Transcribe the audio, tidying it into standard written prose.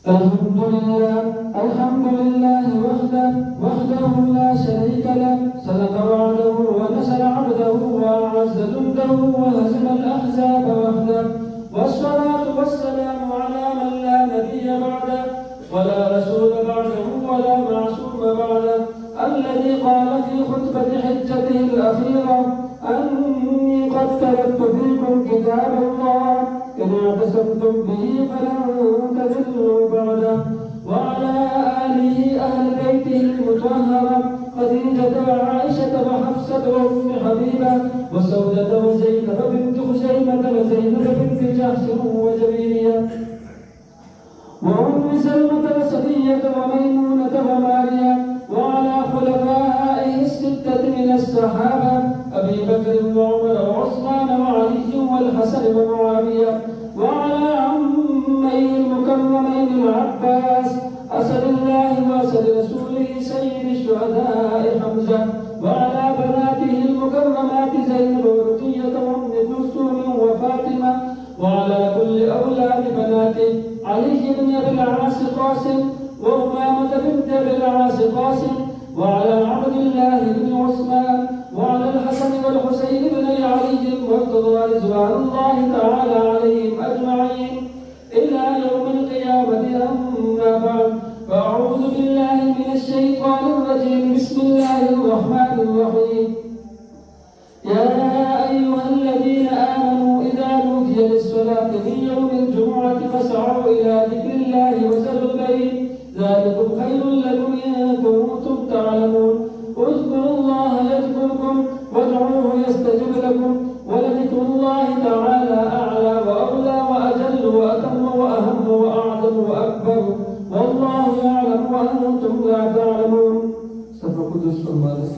الحمد لله وحده لا شريك له، صدق وعده ونصر عبده وأعز جنده وهزم الأحزاب وحده، والصلاة والسلام على من لا نبي بعده ولا رسول بعده ولا معصوم بعده، الذي قال في خطبة حجته الأخيرة: أني قد تركت فيكم كتاب الله إن اعتصمتم به فلن تضلوا بعده، وعلى آله أهل بيته المطهرة خديجة وعائشة وحفصة وأم حبيبة وسودة وزينب بنت خزيمة وزينب بنت جحش وجبيرية وأم سلمة وصفية وميمونة وماريا، وعلى خلفائه الستة من الصحابة أبي بكر وعمر وعثمان وعلي والحسن ومعاوية، وعلى عميه المكرمين العباس أسد الله وأسد رسوله سيد الشهداء حمزة، وعلى بناته المكرمات زينب ورقية وأم كلثوم وفاطمة، وعلى كل أولاد بناته علي بن أبي العاص قاسم وأمامة بنت أبي العاص قاسم، وعلى عبد الله بن عثمان، وعلى الحسن والحسين بن علي المرتضى رضوان الله تعالى عليهم أجمعين إلى يوم القيامة. أما بعد، فأعوذ بالله من الشيطان الرجيم. بسم الله الرحمن الرحيم. يا أيها الذين آمنوا إذا نودي للصلاة من يوم الجمعة فاسعوا إلى ذكر الله وذروا البيع، ذلكم خير لكم إن كنتم تعلمون. اذكروا الله يذكركم وادعوه يستجب لكم، ولذكر الله تعالى أعلى وأولى وأجل وأتم وأهم وأعظم وأكبر، والله يعلم وأنتم لا تعلمون. صدق القدس والمقدس.